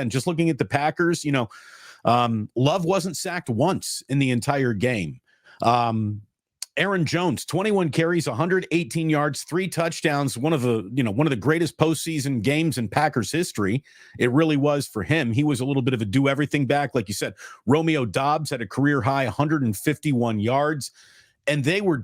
And just looking at the Packers, Love wasn't sacked once in the entire game. Aaron Jones, 21 carries, 118 yards, 3 touchdowns, one of the greatest postseason games in Packers history. It really was for him. He was a little bit of a do everything back. Like you said, Romeo Doubs had a career high 151 yards, and they were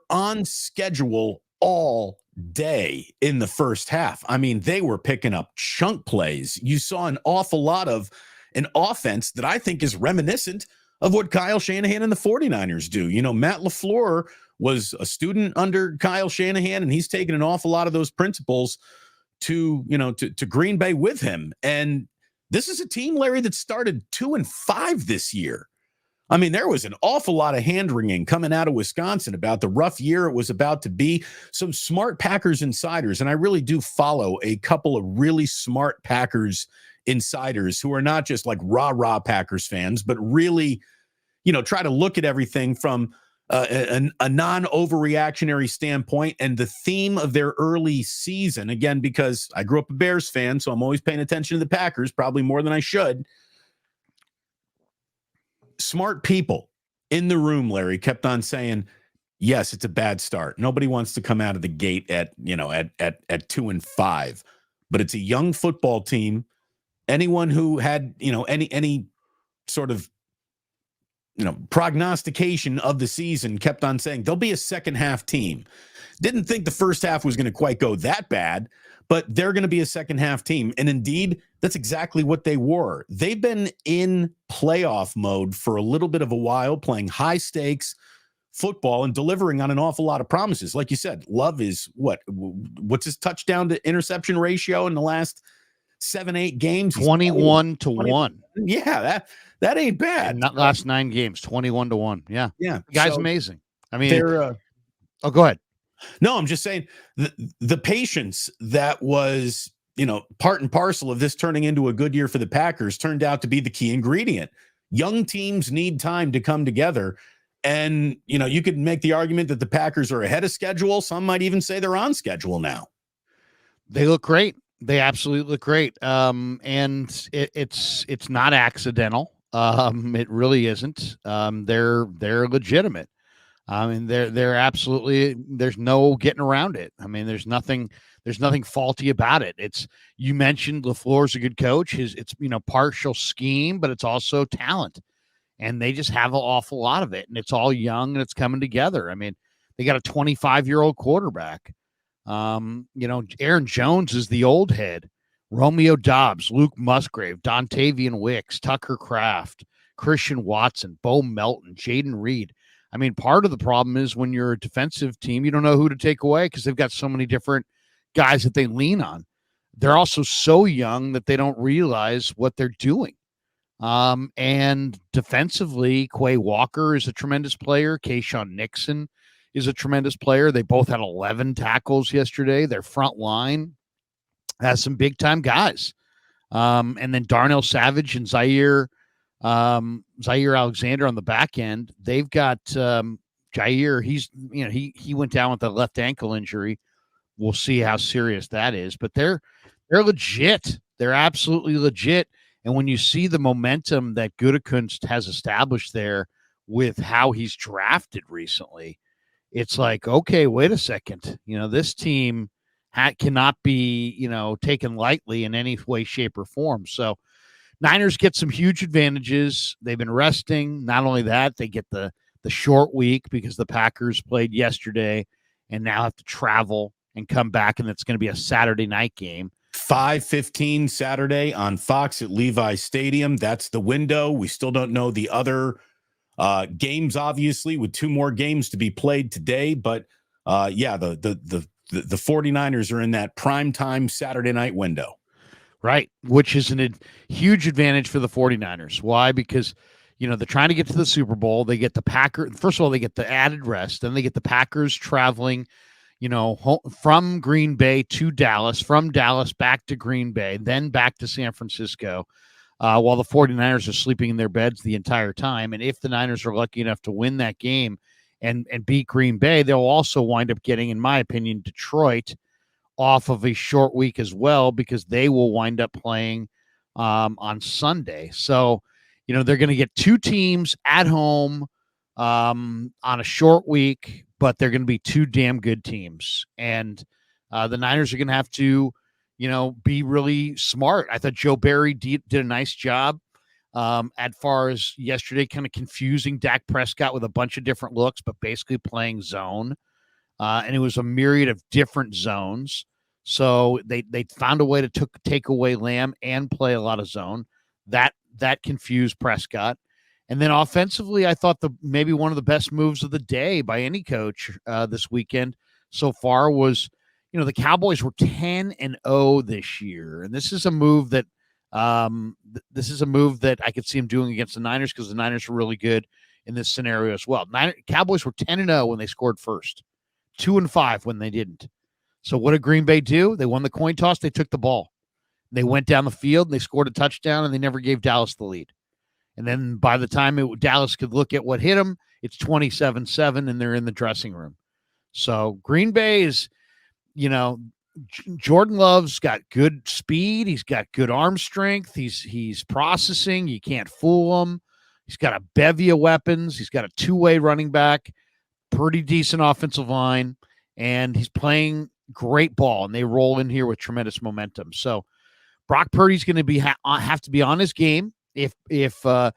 on schedule all day in the first half. I mean, they were picking up chunk plays. You saw an awful lot of an offense that I think is reminiscent of what Kyle Shanahan and the 49ers do. Matt LaFleur was a student under Kyle Shanahan, and he's taken an awful lot of those principles to Green Bay with him. And this is a team, Larry, that started 2-5 this year. I mean, there was an awful lot of hand-wringing coming out of Wisconsin about the rough year it was about to be. Some smart Packers insiders, and I really do follow a couple of really smart Packers insiders who are not just like rah-rah Packers fans, but really, try to look at everything from a non-overreactionary standpoint. And the theme of their early season, again, because I grew up a Bears fan, so I'm always paying attention to the Packers, probably more than I should. Smart people in the room, Larry, kept on saying, yes, it's a bad start. Nobody wants to come out of the gate at 2-5, but it's a young football team. Anyone who had, any sort of, prognostication of the season kept on saying they'll be a second half team. Didn't think the first half was going to quite go that bad, but they're going to be a second half team. And indeed, that's exactly what they were. They've been in playoff mode for a little bit of a while, playing high stakes football and delivering on an awful lot of promises. Like you said, Love is what's his touchdown to interception ratio in the last 7-8 games? 21-1. Yeah, that ain't bad. Not last 9 games, 21-1. Yeah. Yeah. The guy's amazing. I mean, go ahead. No, I'm just saying the patience that was, part and parcel of this turning into a good year for the Packers turned out to be the key ingredient. Young teams need time to come together. And, you could make the argument that the Packers are ahead of schedule. Some might even say they're on schedule now. They look great. They absolutely look great. And it's not accidental. It really isn't. They're legitimate. I mean, they're absolutely, there's no getting around it. I mean, there's nothing faulty about it. You mentioned LaFleur's a good coach. It's partial scheme, but it's also talent, and they just have an awful lot of it, and it's all young and it's coming together. I mean, they got a 25-year-old quarterback. Aaron Jones is the old head. Romeo Doubs, Luke Musgrave, Dontavian Wicks, Tucker Kraft, Christian Watson, Bo Melton, Jaden Reed. I mean, part of the problem is when you're a defensive team, you don't know who to take away because they've got so many different guys that they lean on. They're also so young that they don't realize what they're doing. And defensively, Quay Walker is a tremendous player. Kayshawn Nixon is a tremendous player. They both had 11 tackles yesterday. Their front line has some big-time guys. And then Darnell Savage and Zaire Alexander on the back end. They've got Jair. He went down with a left ankle injury. We'll see how serious that is. But they're legit. They're absolutely legit. And when you see the momentum that Gutekunst has established there with how he's drafted recently, it's like, okay, wait a second. This team cannot be, taken lightly in any way, shape, or form. So Niners get some huge advantages. They've been resting. Not only that, they get the short week because the Packers played yesterday and now have to travel and come back, and it's going to be a Saturday night game. 5:15 Saturday on Fox at Levi Stadium. That's the window. We still don't know the other games, obviously, with 2 more games to be played today. But the 49ers are in that primetime Saturday night window. Right, which is a huge advantage for the 49ers. Why? Because, they're trying to get to the Super Bowl. They get the Packers. First of all, they get the added rest. Then they get the Packers traveling, from Green Bay to Dallas, from Dallas back to Green Bay, then back to San Francisco, while the 49ers are sleeping in their beds the entire time. And if the Niners are lucky enough to win that game and beat Green Bay, they'll also wind up getting, in my opinion, Detroit off of a short week as well, because they will wind up playing on Sunday. So, they're going to get two teams at home on a short week, but they're going to be two damn good teams. And the Niners are going to have to, be really smart. I thought Joe Barry did a nice job as far as yesterday, kind of confusing Dak Prescott with a bunch of different looks, but basically playing zone. And it was a myriad of different zones. So they found a way to take away Lamb and play a lot of zone. That confused Prescott. And then offensively, I thought maybe one of the best moves of the day by any coach this weekend so far was, the Cowboys were 10-0 this year, and this is a move that I could see him doing against the Niners, because the Niners were really good in this scenario as well. Cowboys were 10-0 when they scored first, 2-5 when they didn't. So what did Green Bay do? They won the coin toss. They took the ball. They went down the field, and they scored a touchdown, and they never gave Dallas the lead. And then by the time Dallas could look at what hit them, it's 27-7, and they're in the dressing room. So Green Bay is, Jordan Love's got good speed. He's got good arm strength. He's processing. You can't fool him. He's got a bevy of weapons. He's got a two-way running back, pretty decent offensive line, and he's playing great ball, and they roll in here with tremendous momentum. So Brock Purdy's going to have to be on his game. If the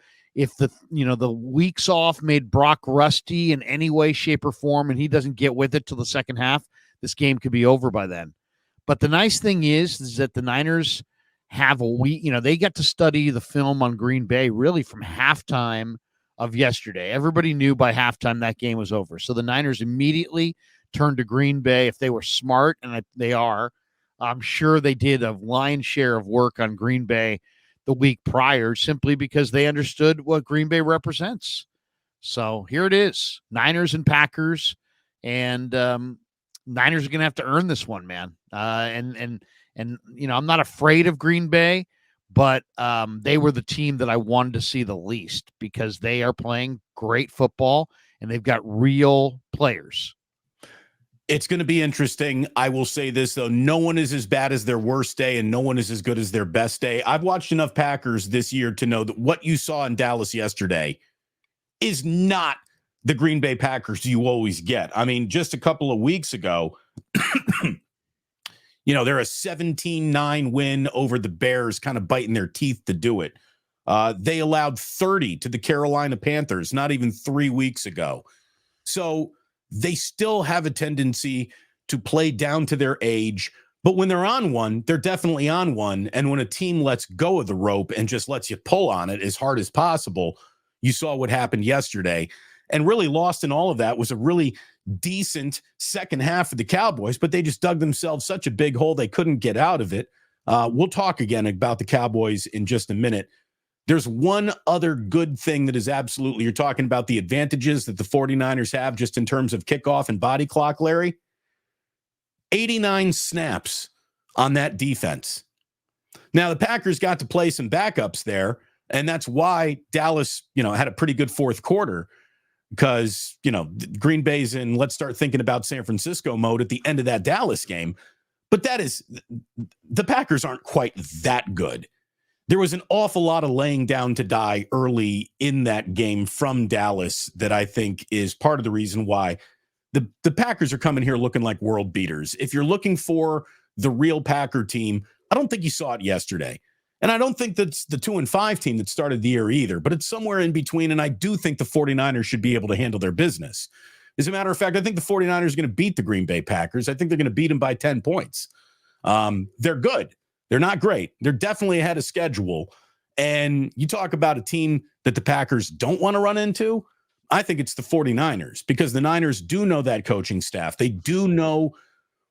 weeks off made Brock rusty in any way, shape, or form, and he doesn't get with it till the second half, this game could be over by then. But the nice thing is that the Niners have a week. They got to study the film on Green Bay really from halftime of yesterday. Everybody knew by halftime that game was over. So the Niners immediately turned to Green Bay. If they were smart, and they are, I'm sure they did a lion's share of work on Green Bay the week prior, simply because they understood what Green Bay represents. So here it is, Niners and Packers, and Niners are going to have to earn this one, man. And I'm not afraid of Green Bay, but they were the team that I wanted to see the least, because they are playing great football and they've got real players. It's going to be interesting. I will say this, though. No one is as bad as their worst day, and no one is as good as their best day. I've watched enough Packers this year to know that what you saw in Dallas yesterday is not the Green Bay Packers you always get. I mean, just a couple of weeks ago, they're a 17-9 win over the Bears, kind of biting their teeth to do it. They allowed 30 to the Carolina Panthers not even 3 weeks ago. So they still have a tendency to play down to their age, but when they're on one, they're definitely on one. And when a team lets go of the rope and just lets you pull on it as hard as possible, you saw what happened yesterday. And really lost in all of that was a really decent second half of the Cowboys, but they just dug themselves such a big hole they couldn't get out of it. We'll talk again about the Cowboys in just a minute. There's one other good thing that is absolutely, you're talking about the advantages that the 49ers have just in terms of kickoff and body clock, Larry. 89 snaps on that defense. Now, the Packers got to play some backups there, and that's why Dallas, had a pretty good fourth quarter, because, Green Bay's in let's start thinking about San Francisco mode at the end of that Dallas game. But the Packers aren't quite that good. There was an awful lot of laying down to die early in that game from Dallas that I think is part of the reason why the Packers are coming here looking like world beaters. If you're looking for the real Packer team, I don't think you saw it yesterday. And I don't think that's the 2-5 team that started the year either, but it's somewhere in between. And I do think the 49ers should be able to handle their business. As a matter of fact, I think the 49ers are going to beat the Green Bay Packers. I think they're going to beat them by 10 points. They're good. They're not great. They're definitely ahead of schedule. And you talk about a team that the Packers don't want to run into, I think it's the 49ers, because the Niners do know that coaching staff. They do know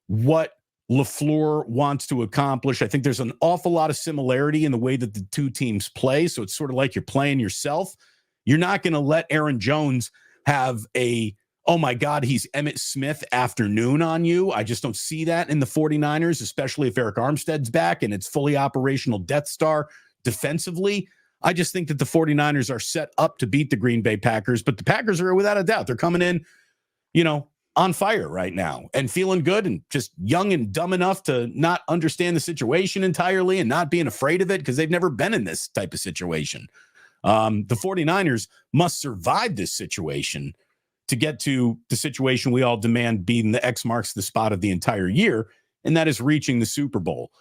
what LaFleur wants to accomplish. I think there's an awful lot of similarity in the way that the two teams play. So it's sort of like you're playing yourself. You're not going to let Aaron Jones have oh my God, he's Emmitt Smith afternoon on you. I just don't see that in the 49ers, especially if Eric Armstead's back and it's fully operational Death Star defensively. I just think that the 49ers are set up to beat the Green Bay Packers, but the Packers are without a doubt. They're coming in, on fire right now and feeling good and just young and dumb enough to not understand the situation entirely and not being afraid of it because they've never been in this type of situation. The 49ers must survive this situation to get to the situation we all demand being the X marks the spot of the entire year, and that is reaching the Super Bowl.